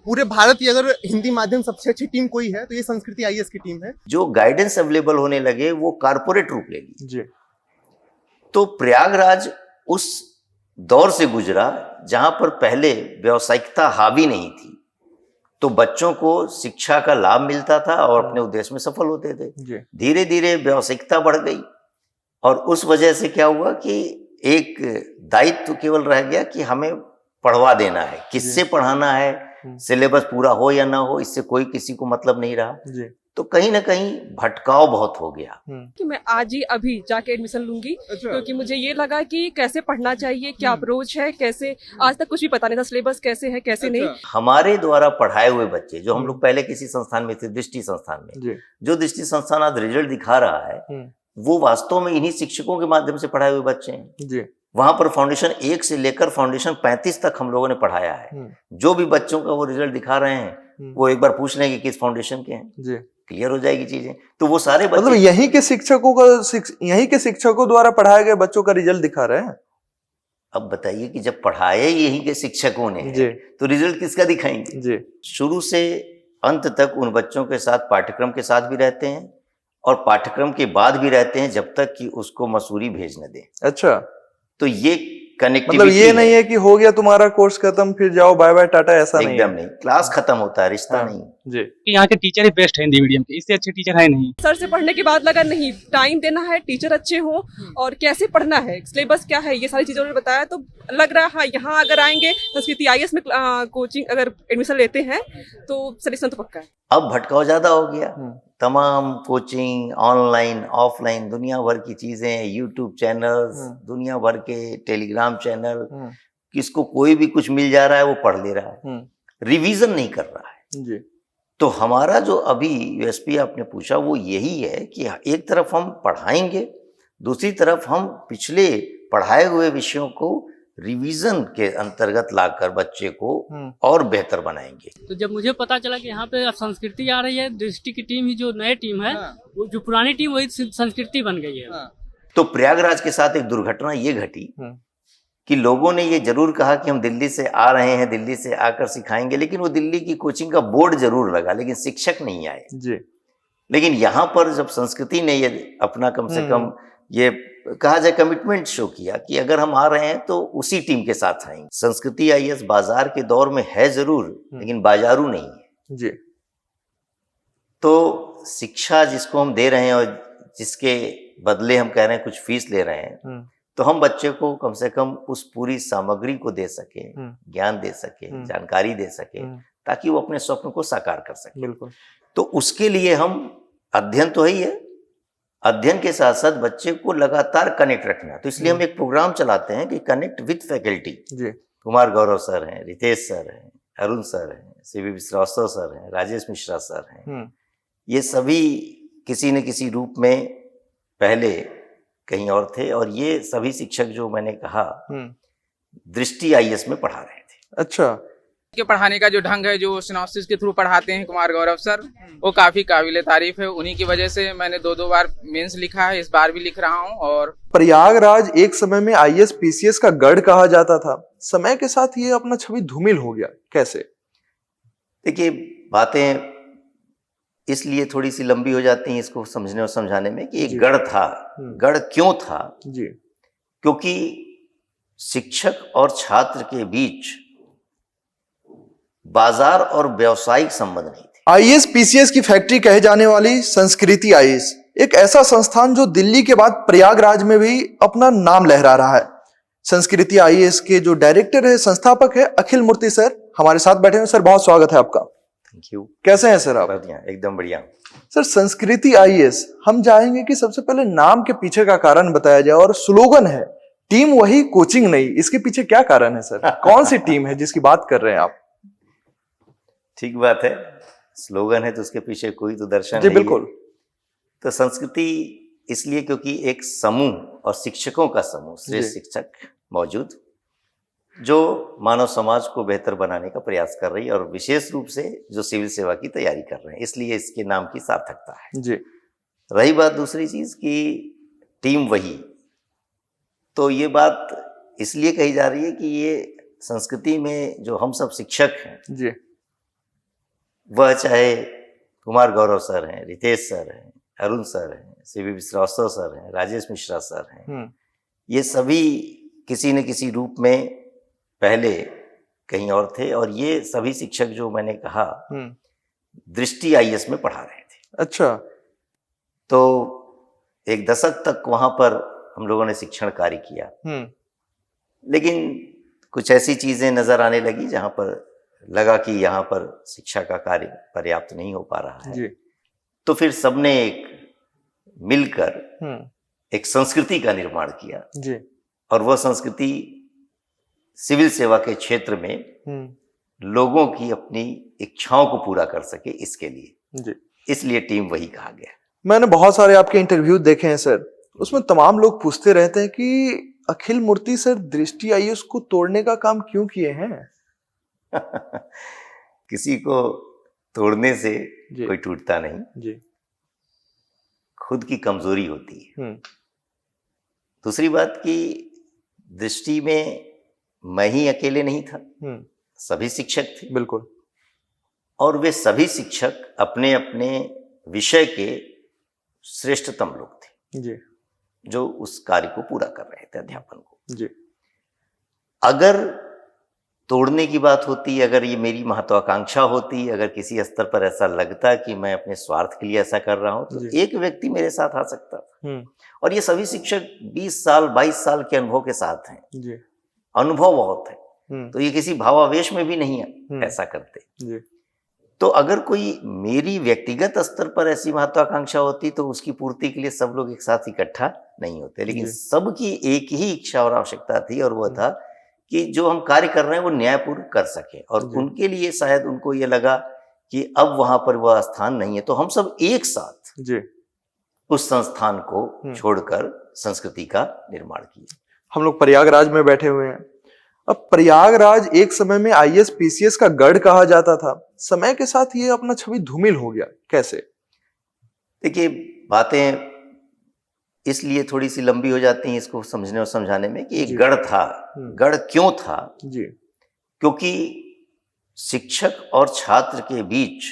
पूरे भारत की अगर हिंदी माध्यम सबसे अच्छी टीम कोई है तो ये संस्कृति आईएएस की टीम है। जो गाइडेंस अवेलेबल होने लगे वो कारपोरेट रूप ले ली। जी। तो प्रयागराज उस दौर से गुजरा जहां पर पहले व्यावसायिकता हावी नहीं थी, तो बच्चों को शिक्षा का लाभ मिलता था और अपने उद्देश्य में सफल होते थे। धीरे धीरे व्यावसायिकता बढ़ गई और उस वजह से क्या हुआ कि एक दायित्व केवल रह गया कि हमें पढ़वा देना है, किससे पढ़ाना है, सिलेबस पूरा हो या ना हो, इससे कोई किसी को मतलब नहीं रहा। तो कहीं ना कहीं भटकाव बहुत हो गया कि मैं आज ही अभी जाके एडमिशन लूंगी। अच्छा। क्योंकि मुझे ये लगा कि कैसे पढ़ना चाहिए, क्या अप्रोच है, कैसे, आज तक कुछ भी पता नहीं था सिलेबस कैसे है कैसे नहीं। हमारे द्वारा पढ़ाए हुए बच्चे जो हम लोग पहले किसी संस्थान में थे, दृष्टि संस्थान में, जो दृष्टि संस्थान आज रिजल्ट दिखा रहा है वो वास्तव में इन्हीं शिक्षकों के माध्यम से पढ़ाए हुए बच्चे हैं। वहां पर फाउंडेशन 1 से लेकर फाउंडेशन 35 तक हम लोगों ने पढ़ाया है। जो भी बच्चों का वो रिजल्ट दिखा रहे हैं वो एक बार पूछ लें कि किस फाउंडेशन के हैं, क्लियर हो जाएगी चीजें। तो वो सारे मतलब यहीं के शिक्षकों द्वारा पढ़ाए गए बच्चों का रिजल्ट दिखा रहे हैं। अब बताइए कि जब पढ़ाए यहीं के शिक्षकों ने तो रिजल्ट किसका दिखाएंगे? शुरू से अंत तक उन बच्चों के साथ पाठ्यक्रम के साथ भी रहते हैं और पाठ्यक्रम के बाद भी रहते हैं जब तक कि उसको मसूरी भेज न दें। अच्छा, तो ये कनेक्टिविटी मतलब ये नहीं है कि हो गया तुम्हारा कोर्स खत्म फिर जाओ बाय बाय टाटा, ऐसा नहीं है। एकदम नहीं, क्लास खत्म होता है, रिश्ता नहीं। जी। यहाँ के टीचर ही बेस्ट है हिंदी मीडियम के, इससे अच्छे टीचर है नहीं। सर से पढ़ने के बाद लगा नहीं, टाइम देना है, टीचर अच्छे हो और कैसे पढ़ना है, सिलेबस क्या है, ये सारी चीजों ने बताया। तो लग रहा है हाँ, यहाँ अगर आएंगे संस्कृति आईएएस में कोचिंग अगर एडमिशन लेते हैं तो सिलेक्शन तो पक्का है। अब भटकाव ज्यादा हो गया, तमाम कोचिंग ऑनलाइन ऑफलाइन दुनिया भर की चीजें, यूट्यूब चैनल्स, दुनिया भर के टेलीग्राम चैनल, किसको कोई भी कुछ मिल जा रहा है वो पढ़ ले रहा है, रिवीजन नहीं कर रहा है। जी। तो हमारा जो अभी यूएसपी आपने पूछा वो यही है कि एक तरफ हम पढ़ाएंगे, दूसरी तरफ हम पिछले पढ़ाए हुए विषयों को रिवीजन के अंतर्गत लाकर बच्चे को और बेहतर बनाएंगे। तो जब मुझे पता चला कि यहाँ पे अब संस्कृति आ रही है, दृष्टि की टीम ही जो नई टीम है, वो जो पुरानी टीम वही संस्कृति बन गई है। तो प्रयागराज के साथ एक दुर्घटना ये घटी कि लोगों ने ये जरूर कहा कि हम दिल्ली से आ रहे हैं, दिल्ली से आकर सिखाएंगे, लेकिन वो दिल्ली की कोचिंग का बोर्ड जरूर लगा लेकिन शिक्षक नहीं आए। लेकिन यहाँ पर जब संस्कृति ने ये अपना कम से कम ये कहा जाए कमिटमेंट शो किया कि अगर हम आ रहे हैं तो उसी टीम के साथ आएंगे। संस्कृति आईएएस बाजार के दौर में है जरूर लेकिन बाजारू नहीं है। जी। तो शिक्षा जिसको हम दे रहे हैं और जिसके बदले हम कह रहे हैं कुछ फीस ले रहे हैं, तो हम बच्चे को कम से कम उस पूरी सामग्री को दे सके, ज्ञान दे सके, जानकारी दे सके, ताकि वो अपने स्वप्न को साकार कर सके। बिल्कुल। तो उसके लिए हम अध्ययन तो ही है, अध्ययन के साथ साथ बच्चे को लगातार कनेक्ट रखना। तो इसलिए हम एक प्रोग्राम चलाते हैं कि connect with faculty. Kumar Gaurav sir हैं, रितेश सर हैं, अरुण सर हैं, सीवी श्रीवास्तव सर हैं, राजेश मिश्रा सर हैं। ये सभी किसी न किसी रूप में पहले कहीं और थे और ये सभी शिक्षक जो मैंने कहा दृष्टि आईएएस में पढ़ा रहे थे। अच्छा। के पढ़ाने का जो ढंग है, जो सिनॉप्सिस के थ्रू पढ़ाते हैं कुमार गौरव सर, वो काफी काबिले तारीफ है। उन्हीं की वजह से मैंने 2 बार मेंस लिखा है, इस बार भी लिख रहा हूँ। और प्रयागराज एक समय में आईएएस पीसीएस का गढ़ कहा जाता था, समय के साथ ये अपना छवि धूमिल हो गया, कैसे? देखिए, बातें इसलिए थोड़ी सी लंबी हो जाती हैं इसको समझने और समझाने में कि एक गढ़ था। गढ़ क्यों था? क्योंकि शिक्षक और छात्र के बीच बाजार और व्यावसायिक संबंध नहीं थे। आईएएस पीसीएस की फैक्ट्री कहे जाने वाली संस्कृति आईएएस एक ऐसा संस्थान जो दिल्ली के बाद प्रयागराज में भी अपना नाम लहरा रहा है। संस्कृति आईएएस के जो डायरेक्टर है, संस्थापक है अखिल मूर्ति सर, हमारे साथ बैठे हैं। सर, बहुत स्वागत है आपका। Thank you. कैसे हैं सर आप? बढ़िया, एकदम बढ़िया। सर, संस्कृति आईएएस, हम चाहेंगे कि सबसे पहले नाम के पीछे का कारण बताया जाए। और स्लोगन है टीम वही कोचिंग नहीं, इसके पीछे क्या कारण है सर? कौन सी टीम है जिसकी बात कर रहे हैं आप? ठीक बात है, स्लोगन है तो उसके पीछे कोई तो दर्शन जी बिल्कुल। तो संस्कृति इसलिए क्योंकि एक समूह और शिक्षकों का समूह, श्रेष्ठ शिक्षक मौजूद, जो मानव समाज को बेहतर बनाने का प्रयास कर रही है और विशेष रूप से जो सिविल सेवा की तैयारी कर रहे हैं, इसलिए इसके नाम की सार्थकता है जी। रही बात दूसरी चीज की टीम वही, तो ये बात इसलिए कही जा रही है कि ये संस्कृति में जो हम सब शिक्षक हैं जी, वह चाहे कुमार गौरव सर हैं, रितेश सर हैं, अरुण सर हैं, सीवी श्रीवास्तव सर हैं, राजेश मिश्रा सर हैं, ये सभी किसी न किसी रूप में पहले कहीं और थे, और ये सभी शिक्षक जो मैंने कहा दृष्टि आईएएस में पढ़ा रहे थे। अच्छा। तो एक दशक तक वहां पर हम लोगों ने शिक्षण कार्य किया, लेकिन कुछ ऐसी चीजें नजर आने लगी जहां पर लगा कि यहाँ पर शिक्षा का कार्य पर्याप्त नहीं हो पा रहा है जी। तो फिर सबने एक मिलकर एक संस्कृति का निर्माण किया जी। और वह संस्कृति सिविल सेवा के क्षेत्र में लोगों की अपनी इच्छाओं को पूरा कर सके, इसके लिए जी। इसलिए टीम वही कहा गया। मैंने बहुत सारे आपके इंटरव्यू देखे हैं सर, उसमें तमाम लोग पूछते रहते हैं कि अखिल मूर्ति सर दृष्टि आईएएस को तोड़ने का काम क्यों किए हैं? किसी को तोड़ने से कोई टूटता नहीं जी। खुद की कमजोरी होती है। दूसरी बात कि दृष्टि में मैं ही अकेले नहीं था, सभी शिक्षक थे। बिल्कुल। और वे सभी शिक्षक अपने अपने विषय के श्रेष्ठतम लोग थे जी। जो उस कार्य को पूरा कर रहे थे, अध्यापन को जी। अगर तोड़ने की बात होती, अगर ये मेरी महत्वाकांक्षा होती, अगर किसी स्तर पर ऐसा लगता कि मैं अपने स्वार्थ के लिए ऐसा कर रहा हूं, तो एक व्यक्ति मेरे साथ आ सकता था। और ये सभी शिक्षक 20 साल 22 साल के अनुभव के साथ हैं जी। अनुभव बहुत है, तो ये किसी भावावेश में भी नहीं है ऐसा करते जी। तो अगर कोई मेरी व्यक्तिगत स्तर पर ऐसी महत्वाकांक्षा होती तो उसकी पूर्ति के लिए सब लोग एक साथ इकट्ठा नहीं होते, लेकिन सबकी एक ही इच्छा और आवश्यकता थी, और वह था कि जो हम कार्य कर रहे हैं वो न्यायपूर्ण कर सके। और उनके लिए शायद उनको ये लगा कि अब वहां पर वह स्थान नहीं है, तो हम सब एक साथ जी उस संस्थान को छोड़कर संस्कृति का निर्माण किए। हम लोग प्रयागराज में बैठे हुए हैं। अब प्रयागराज एक समय में आईएएस पीसीएस का गढ़ कहा जाता था, समय के साथ ये अपना छवि धूमिल हो गया, कैसे? देखिए, बातें इसलिए थोड़ी सी लंबी हो जाती हैं इसको समझने और समझाने में कि एक गढ़ था। गढ़ क्यों था? जी। क्योंकि शिक्षक और छात्र के बीच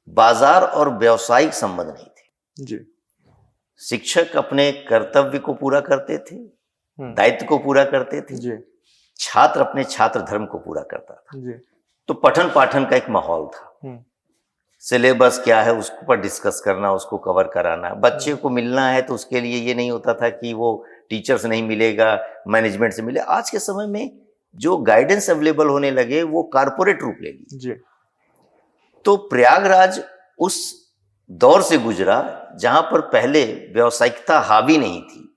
बाजार और व्यावसायिक संबंध नहीं थे। जी। शिक्षक अपने कर्तव्य को पूरा करते थे, दायित्व को पूरा करते थे। जी। छात्र अपने छात्र धर्म को पूरा करता था। जी। तो पठन पाठन का एक माहौल था। सिलेबस क्या है उसको पर डिस्कस करना, उसको कवर कराना, बच्चे को मिलना है तो उसके लिए ये नहीं होता था कि वो टीचर से नहीं मिलेगा, मैनेजमेंट से मिले। आज के समय में जो गाइडेंस अवेलेबल होने लगे वो कारपोरेट रूप ले ली। जी। तो प्रयागराज उस दौर से गुजरा जहां पर पहले व्यावसायिकता हावी नहीं थी,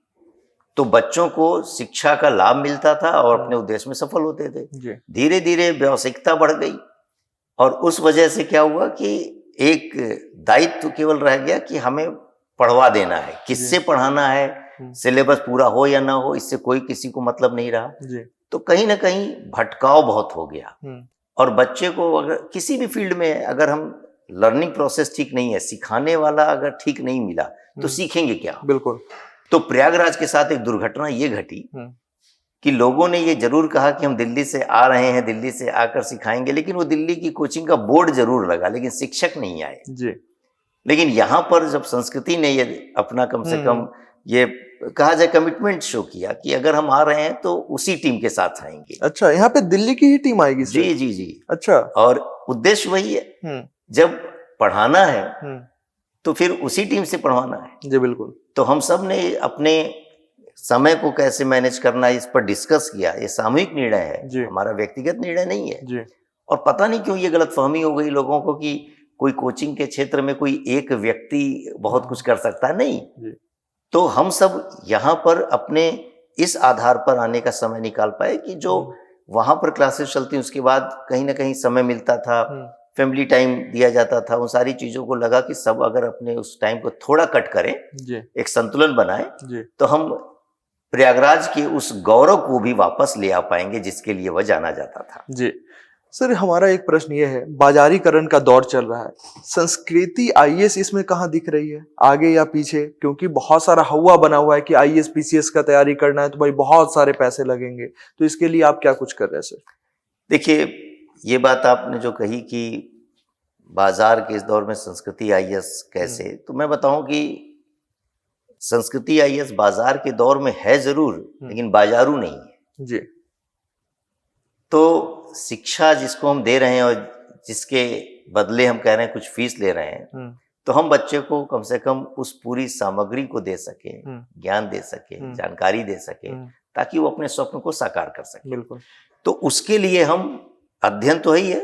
तो बच्चों को शिक्षा का लाभ मिलता था और अपने उद्देश्य में सफल होते थे। धीरे धीरे व्यावसायिकता बढ़ गई और उस वजह से क्या हुआ कि एक दायित्व केवल रह गया कि हमें पढ़वा देना है, किससे पढ़ाना है, सिलेबस पूरा हो या ना हो, इससे कोई किसी को मतलब नहीं रहा। तो कहीं ना कहीं भटकाव बहुत हो गया। और बच्चे को अगर किसी भी फील्ड में अगर हम लर्निंग प्रोसेस ठीक नहीं है, सिखाने वाला अगर ठीक नहीं मिला तो सीखेंगे क्या? बिल्कुल। तो प्रयागराज के साथ एक दुर्घटना ये घटी कि लोगों ने ये जरूर कहा कि हम दिल्ली से आ रहे हैं, दिल्ली से आकर सिखाएंगे, लेकिन वो दिल्ली की कोचिंग का बोर्ड जरूर लगा, लेकिन शिक्षक नहीं आए। जी। लेकिन यहाँ पर जब संस्कृति ने ये अपना कम से कम ये कहा जाए कमिटमेंट शो किया कि अगर हम आ रहे हैं तो उसी टीम के साथ आएंगे। अच्छा, यहाँ पे दिल्ली की ही टीम आएगी? जी जी जी। अच्छा। और उद्देश्य वही है, जब पढ़ाना है तो फिर उसी टीम से पढ़वाना है। जी बिल्कुल। तो हम सब ने अपने समय को कैसे मैनेज करना है इस पर डिस्कस किया। ये सामूहिक निर्णय है, हमारा व्यक्तिगत निर्णय नहीं है। जी। और पता नहीं क्यों ये गलतफहमी हो गई लोगों को कि कोई कोचिंग के क्षेत्र में कोई एक व्यक्ति बहुत कुछ कर सकता है, नहीं। तो हम सब यहाँ पर अपने इस आधार पर आने का समय निकाल पाए कि जो वहां पर क्लासेस चलती उसके बाद कहीं ना कहीं समय मिलता था, फैमिली टाइम दिया जाता था, उन सारी चीजों को लगा कि सब अगर अपने उस टाइम को थोड़ा कट करें, एक संतुलन बनाए, तो हम प्रयागराज के उस गौरव को भी वापस ले आ पाएंगे जिसके लिए वह जाना जाता था। जी सर, हमारा एक प्रश्न ये है, बाजारीकरण का दौर चल रहा है, संस्कृति आईएएस इसमें कहाँ दिख रही है, आगे या पीछे? क्योंकि बहुत सारा हवा बना हुआ है कि आईएएस पीसीएस का तैयारी करना है तो भाई बहुत सारे पैसे लगेंगे, तो इसके लिए आप क्या कुछ कर रहे हैं सर? देखिए, ये बात आपने जो कही कि बाजार के इस दौर में संस्कृति आईएएस कैसे, तो मैं बताऊं कि संस्कृति आईएएस बाजार के दौर में है जरूर, लेकिन बाजारू नहीं है जी। तो शिक्षा जिसको हम दे रहे हैं और जिसके बदले हम कह रहे हैं कुछ फीस ले रहे हैं, तो हम बच्चे को कम से कम उस पूरी सामग्री को दे सके, ज्ञान दे सके, जानकारी दे सके, ताकि वो अपने स्वप्न को साकार कर सके। बिल्कुल। तो उसके लिए हम अध्ययन तो है ही है,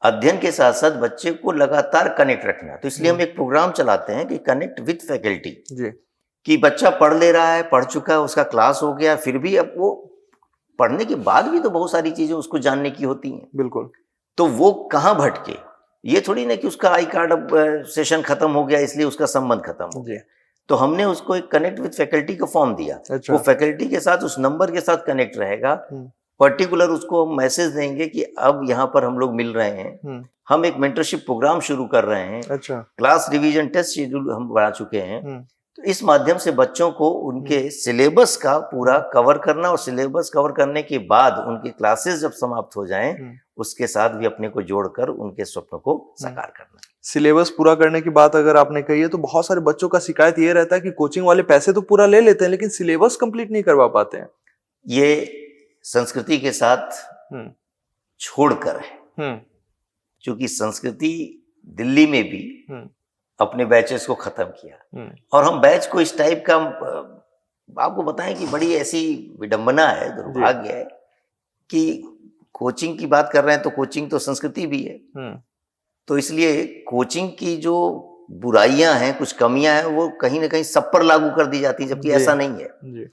अध्ययन के साथ साथ बच्चे को लगातार कनेक्ट रखना। तो इसलिए हम एक प्रोग्राम चलाते हैं कि कनेक्ट विद फैकल्टी, कि बच्चा पढ़ ले रहा है, पढ़ चुका है, उसका क्लास हो गया, फिर भी अब वो पढ़ने के बाद भी तो बहुत सारी चीजें उसको जानने की होती हैं। बिल्कुल। तो वो कहाँ भटके, ये थोड़ी ना कि उसका आई कार्ड अब सेशन खत्म हो गया इसलिए उसका संबंध खत्म हो गया। तो हमने उसको एक कनेक्ट विद फैकल्टी का फॉर्म दिया। अच्छा। वो फैकल्टी के साथ उस नंबर के साथ कनेक्ट रहेगा, पर्टिकुलर उसको मैसेज देंगे कि अब यहाँ पर हम लोग मिल रहे हैं, हम एक मेंटरशिप प्रोग्राम शुरू कर रहे हैं। अच्छा। क्लास रिवीजन टेस्ट शेड्यूल हम बढ़ा चुके हैं। तो इस माध्यम से बच्चों को उनके सिलेबस का पूरा कवर करना, और सिलेबस कवर करने के बाद उनकी क्लासेस जब समाप्त हो जाएं, उसके साथ भी अपने को जोड़कर उनके स्वप्न को साकार करना। सिलेबस पूरा करने की बात अगर आपने कही है, तो बहुत सारे बच्चों का शिकायत ये रहता है कि कोचिंग वाले पैसे तो पूरा ले लेते हैं लेकिन सिलेबस कंप्लीट नहीं करवा पाते हैं। ये संस्कृति के साथ छोड़कर है, क्योंकि संस्कृति दिल्ली में भी अपने बैचेस को खत्म किया, और हम बैच को इस टाइप का आपको बताएं कि बड़ी ऐसी विडंबना है, दुर्भाग्य है कि कोचिंग की बात कर रहे हैं तो कोचिंग तो संस्कृति भी है। तो इसलिए कोचिंग की जो बुराइयां हैं, कुछ कमियां हैं, वो कहीं ना कहीं सब पर लागू कर दी जाती है, जबकि ऐसा नहीं है।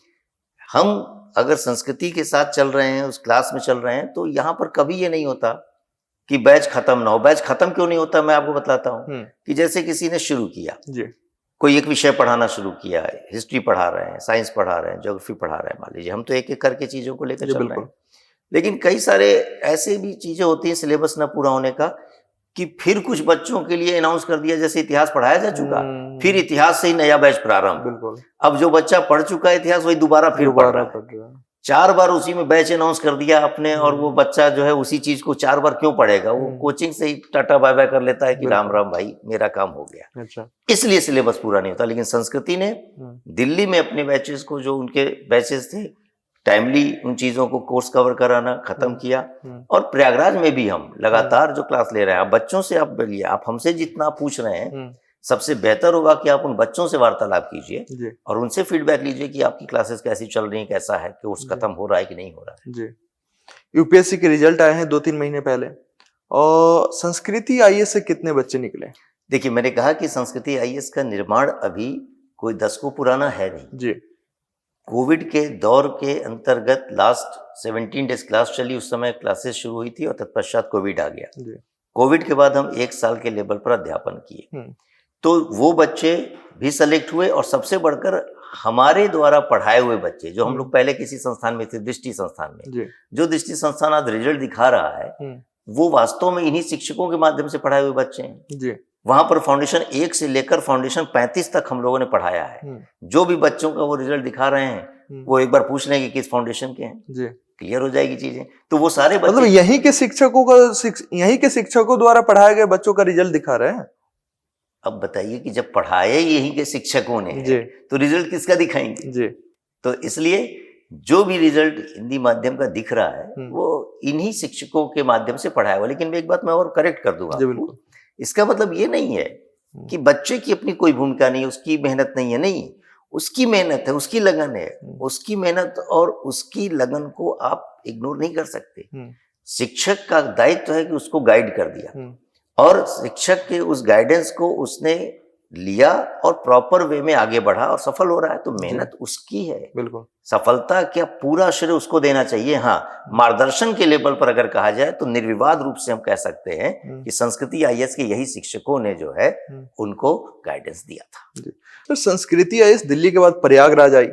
हम अगर संस्कृति के साथ चल रहे हैं, उस क्लास में चल रहे हैं, तो यहाँ पर कभी ये नहीं होता कि बैच खत्म ना हो। बैच खत्म क्यों नहीं होता, मैं आपको बताता हूँ कि जैसे किसी ने शुरू किया, कोई एक विषय पढ़ाना शुरू किया है, हिस्ट्री पढ़ा रहे हैं, साइंस पढ़ा रहे हैं, ज्योग्राफी पढ़ा रहे हैं, मान लीजिए, हम तो एक एक करके चीजों को लेकर चल रहे हैं। लेकिन कई सारे ऐसे भी चीजें होती हैं सिलेबस ना पूरा होने का, कि फिर कुछ बच्चों के लिए अनाउंस कर दिया, जैसे इतिहास पढ़ाया जा चुका, फिर इतिहास से ही नया बैच प्रारंभ। अब जो बच्चा पढ़ चुका है इतिहास, वही दोबारा फिर पढ़ रहा है। 4 बार उसी में बैच अनाउंस कर दिया आपने, और वो बच्चा जो है उसी चीज को 4 बार क्यों पढ़ेगा? वो कोचिंग से ही टाटा बाय बाय कर लेता है कि राम राम भाई, मेरा काम हो गया। अच्छा। इसलिए सिलेबस पूरा नहीं होता। लेकिन संस्कृति ने दिल्ली में अपने बैचेस को, जो उनके बैचेस थे, टाइमली उन चीजों को कोर्स कवर कराना खत्म किया। और प्रयागराज में भी हम लगातार जो क्लास ले रहे हैं, आप बच्चों से आप बोलिए, आप हमसे जितना पूछ रहे हैं, सबसे बेहतर होगा कि आप उन बच्चों से वार्तालाप कीजिए और उनसे फीडबैक लीजिए कि आपकी क्लासेस कैसी चल रही हैं, कैसा है, कोर्स खत्म हो रहा है कि नहीं हो रहा है। जी। यूपीएससी के रिजल्ट आए हैं 2-3 महीने पहले, और संस्कृति आईएएस से कितने बच्चे निकले? देखिए, मैंने कहा कि संस्कृति आईएएस का निर्माण अभी कोई 10 को पुराना है नहीं जी। कोविड के दौर के अंतर्गत लास्ट 17 डेज क्लास चली, उस समय क्लासेस शुरू हुई थी, और तत्पश्चात कोविड आ गया। कोविड के बाद हम 1 साल के लेवल पर अध्यापन किए, तो वो बच्चे भी सेलेक्ट हुए, और सबसे बढ़कर हमारे द्वारा पढ़ाए हुए बच्चे, जो हम लोग पहले किसी संस्थान में थे, दृष्टि संस्थान में, जो दृष्टि संस्थान आज रिजल्ट दिखा रहा है, वो वास्तव में इन्हीं शिक्षकों के माध्यम से पढ़ाए हुए बच्चे हैं। वहां पर फाउंडेशन 1 से लेकर फाउंडेशन 35 तक हम लोगों ने पढ़ाया है। जो भी बच्चों का वो रिजल्ट दिखा रहे हैं, वो एक बार पूछ लें कि किस फाउंडेशन के हैं, क्लियर हो जाएगी चीजें। तो वो सारे बच्चे, मतलब यहीं के शिक्षकों द्वारा पढ़ाए गए बच्चों का रिजल्ट दिखा रहे हैं। अब बताइए कि जब पढ़ाए यहीं के शिक्षकों ने तो रिजल्ट किसका दिखाएंगे? तो इसलिए जो भी रिजल्ट हिंदी माध्यम का दिख रहा है, वो इन्हीं शिक्षकों के माध्यम से पढ़ाया हुआ। लेकिन एक बात मैं और करेक्ट कर दूंगा, इसका मतलब ये नहीं है कि बच्चे की अपनी कोई भूमिका नहीं है, उसकी मेहनत नहीं है, नहीं, उसकी मेहनत है, उसकी लगन है। उसकी मेहनत और उसकी लगन को आप इग्नोर नहीं कर सकते। शिक्षक का दायित्व है कि उसको गाइड कर दिया, और शिक्षक के उस गाइडेंस को उसने लिया और प्रॉपर वे में आगे बढ़ा और सफल हो रहा है, तो मेहनत उसकी है। बिल्कुल। सफलता क्या पूरा श्रेय उसको देना चाहिए। हाँ, मार्गदर्शन के लेवल पर अगर कहा जाए तो निर्विवाद रूप से हम कह सकते हैं कि संस्कृति आईएएस के यही शिक्षकों ने जो है उनको गाइडेंस दिया था। तो संस्कृति आईएएस दिल्ली के बाद प्रयागराज आई,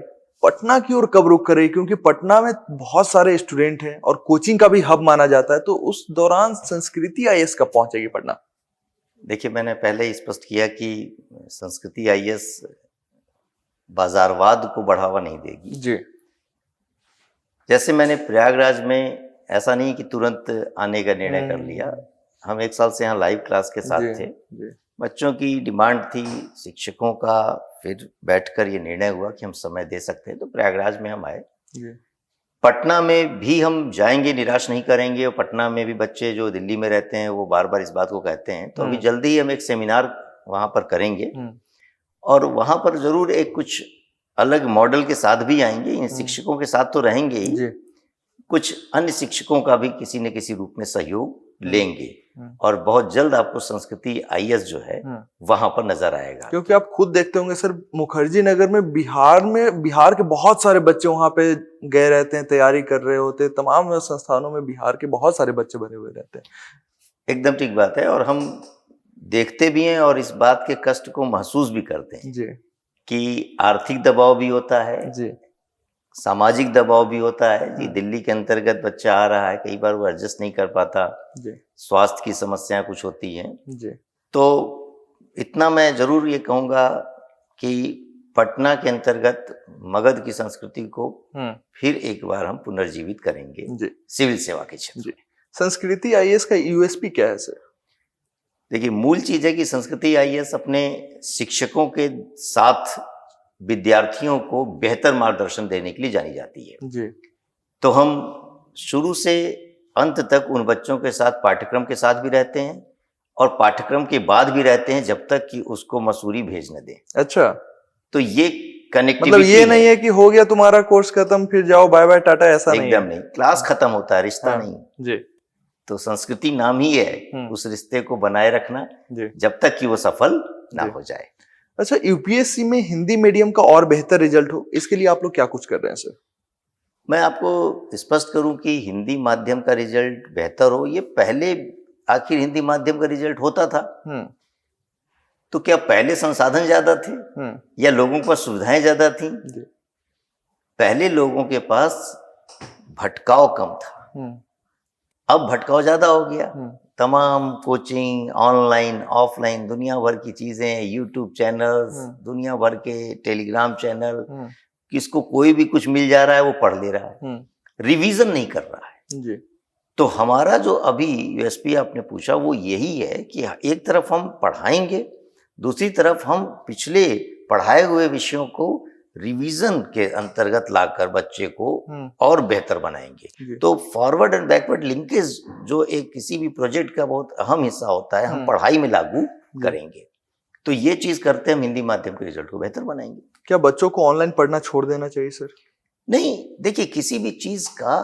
पटना की ओर कब रुख कर रही? क्योंकि पटना में बहुत सारे स्टूडेंट हैं और कोचिंग का भी हब माना जाता है, तो उस दौरान संस्कृति आईएएस कब पहुंचेगी पटना? देखिए, मैंने पहले ही स्पष्ट किया कि संस्कृति आईएएस बाजारवाद को बढ़ावा नहीं देगी। जी। जैसे मैंने प्रयागराज में ऐसा नहीं कि तुरंत आने का निर्णय कर लिया। हम 1 साल से यहाँ लाइव क्लास के साथ थे। बच्चों की डिमांड थी, शिक्षकों का, फिर बैठकर ये निर्णय हुआ कि हम समय दे सकते हैं, तो प्रयागराज में हम आए। पटना में भी हम जाएंगे, निराश नहीं करेंगे। और पटना में भी बच्चे जो दिल्ली में रहते हैं वो बार बार इस बात को कहते हैं, तो अभी जल्दी ही हम एक सेमिनार वहाँ पर करेंगे और वहाँ पर जरूर एक कुछ अलग मॉडल के साथ भी आएंगे। इन शिक्षकों के साथ तो रहेंगे ही, कुछ अन्य शिक्षकों का भी किसी न किसी रूप में सहयोग लेंगे और बहुत जल्द आपको संस्कृति आईएएस जो है वहां पर नजर आएगा। क्योंकि आप खुद देखते होंगे सर, मुखर्जी नगर में बिहार के बहुत सारे बच्चे वहां पे गए रहते हैं, तैयारी कर रहे होते हैं। तमाम संस्थानों में बिहार के बहुत सारे बच्चे भरे हुए रहते हैं। एकदम ठीक बात है, और हम देखते भी हैं और इस बात के कष्ट को महसूस भी करते हैं जी कि आर्थिक दबाव भी होता है जी, सामाजिक दबाव भी होता है जी। दिल्ली के अंतर्गत बच्चा आ रहा है, कई बार वो एडजस्ट नहीं कर पाता जी स्वास्थ्य की समस्याएं कुछ होती हैं। जी। तो इतना मैं जरूर ये कहूँगा कि पटना के अंतर्गत मगध की संस्कृति को फिर एक बार हम पुनर्जीवित करेंगे जी सिविल सेवा के क्षेत्र में। संस्कृति आईएएस का यूएसपी क्या है सर? देखिए, मूल चीज है कि संस्कृति आईएएस अपने शिक्षकों के साथ विद्यार्थियों को बेहतर मार्गदर्शन देने के लिए जानी जाती है जी। तो हम शुरू से अंत तक उन बच्चों के साथ पाठ्यक्रम के साथ भी रहते हैं और पाठ्यक्रम के बाद भी रहते हैं जब तक कि उसको मसूरी भेज न दें। अच्छा, तो ये कनेक्टिविटी मतलब ये नहीं है कि हो गया तुम्हारा कोर्स खत्म फिर जाओ बाय बाय टाटा, ऐसा नहीं है। एकदम नहीं, क्लास खत्म होता है, रिश्ता नहीं जी। तो संस्कृति नाम ही है उस रिश्ते को बनाए रखना जी। जब तक कि वो सफल ना हो जाए। अच्छा, यूपीएससी में हिंदी मीडियम का और बेहतर रिजल्ट हो, इसके लिए आप लोग क्या कुछ कर रहे हैं सर? मैं आपको स्पष्ट करूं कि हिंदी माध्यम का रिजल्ट बेहतर हो, ये पहले आखिर हिंदी माध्यम का रिजल्ट होता था तो क्या पहले संसाधन ज्यादा थे या लोगों के पास सुविधाएं ज्यादा थी? पहले लोगों के पास भटकाव कम था, अब भटकाव ज्यादा हो गया। तमाम कोचिंग, ऑनलाइन ऑफलाइन, दुनिया भर की चीजें, यूट्यूब चैनल्स, दुनिया भर के टेलीग्राम चैनल, किसको कोई भी कुछ मिल जा रहा है वो पढ़ ले रहा है, रिवीजन नहीं कर रहा है जी। तो हमारा जो अभी यूएसपी आपने पूछा वो यही है कि एक तरफ हम पढ़ाएंगे, दूसरी तरफ हम पिछले पढ़ाए हुए विषयों को रिवीजन के अंतर्गत लाकर बच्चे को और बेहतर बनाएंगे। तो फॉरवर्ड एंड बैकवर्ड लिंकेज जो एक किसी भी प्रोजेक्ट का बहुत अहम हिस्सा होता है, हम पढ़ाई में लागू करेंगे। तो ये चीज करते हम हिंदी माध्यम के रिजल्ट को बेहतर बनाएंगे। क्या बच्चों को ऑनलाइन पढ़ना छोड़ देना चाहिए सर? नहीं, देखिए किसी भी चीज का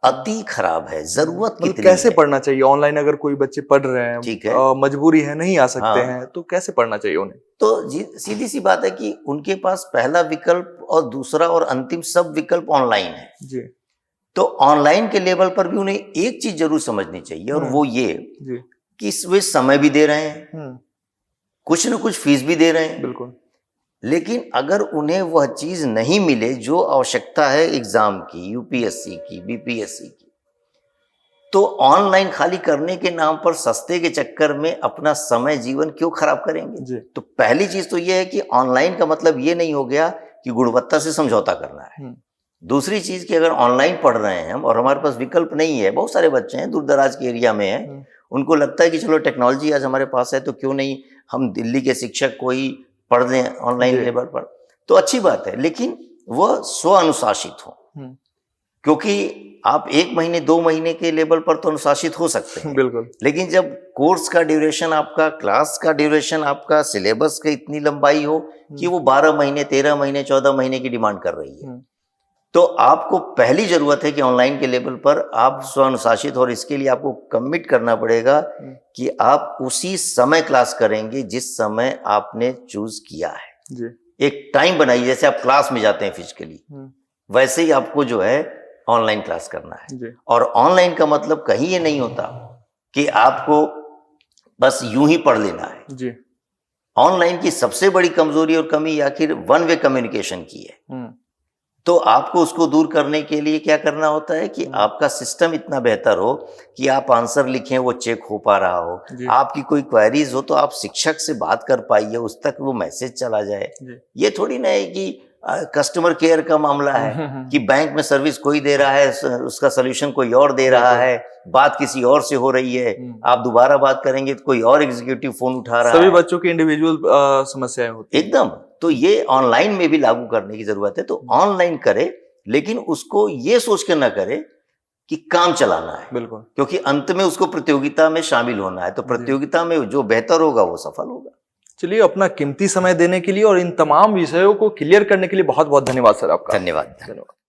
अति खराब है, जरूरत कितनी कैसे है? पढ़ना चाहिए? ऑनलाइन अगर कोई बच्चे पढ़ रहे हैं, ठीक है, मजबूरी है, नहीं आ सकते हैं, तो कैसे पढ़ना चाहिए उन्हें? तो सीधी सी बात है कि उनके पास पहला विकल्प और दूसरा और अंतिम सब विकल्प ऑनलाइन है जी। तो ऑनलाइन के लेवल पर भी उन्हें एक चीज जरूर समझनी चाहिए और वो ये कि वे समय भी दे रहे हैं, कुछ न कुछ फीस भी दे रहे हैं, बिल्कुल, लेकिन अगर उन्हें वह चीज नहीं मिले जो आवश्यकता है एग्जाम की, यूपीएससी की, बीपीएससी की, तो ऑनलाइन खाली करने के नाम पर सस्ते के चक्कर में अपना समय जीवन क्यों खराब करेंगे? तो पहली चीज तो यह है कि ऑनलाइन का मतलब ये नहीं हो गया कि गुणवत्ता से समझौता करना है। दूसरी चीज कि अगर ऑनलाइन पढ़ रहे हैं हम और हमारे पास विकल्प नहीं है, बहुत सारे बच्चे हैं दूर दराज के एरिया में हैं, उनको लगता है कि चलो टेक्नोलॉजी आज हमारे पास है तो क्यों नहीं हम दिल्ली के शिक्षक को ही पढ़ दें ऑनलाइन लेवल पर, तो अच्छी बात है, लेकिन वह स्व अनुशासित हो। क्योंकि आप 1 महीने 2 महीने के लेवल पर तो अनुशासित हो सकते हैं, बिल्कुल, लेकिन जब कोर्स का ड्यूरेशन आपका, क्लास का ड्यूरेशन आपका, सिलेबस का इतनी लंबाई हो कि वो 12 महीने 13 महीने 14 महीने की डिमांड कर रही है, तो आपको पहली जरूरत है कि ऑनलाइन के लेवल पर आप स्वानुशासित, और इसके लिए आपको कमिट करना पड़ेगा कि आप उसी समय क्लास करेंगे जिस समय आपने चूज किया है जी। एक टाइम बनाइए, जैसे आप क्लास में जाते हैं फिजिकली, वैसे ही आपको जो है ऑनलाइन क्लास करना है जी। और ऑनलाइन का मतलब कहीं ये नहीं होता कि आपको बस यूं ही पढ़ लेना है जी। ऑनलाइन की सबसे बड़ी कमजोरी और कमी आखिर वन वे कम्युनिकेशन की है। तो आपको उसको दूर करने के लिए क्या करना होता है कि आपका सिस्टम इतना बेहतर हो कि आप आंसर लिखें वो चेक हो पा रहा हो, आपकी कोई क्वेरीज हो तो आप शिक्षक से बात कर पाइए, उस तक वो मैसेज चला जाए। ये थोड़ी ना है कि कस्टमर केयर का मामला है कि बैंक में सर्विस कोई दे रहा है, उसका सोल्यूशन कोई और दे रहा है, बात किसी और से हो रही है, आप दोबारा बात करेंगे तो कोई और एग्जीक्यूटिव फोन उठा रहा है। सभी बच्चों की इंडिविजुअल समस्याएं होती हैं। एकदम। तो ये ऑनलाइन में भी लागू करने की जरूरत है। तो ऑनलाइन करे, लेकिन उसको ये सोच कर ना करे कि काम चलाना है, बिल्कुल, क्योंकि अंत में उसको प्रतियोगिता में शामिल होना है। तो प्रतियोगिता में जो बेहतर होगा वो सफल होगा। चलिए, अपना कीमती समय देने के लिए और इन तमाम विषयों को क्लियर करने के लिए बहुत बहुत धन्यवाद सर आपका। धन्यवाद। धन्यवाद।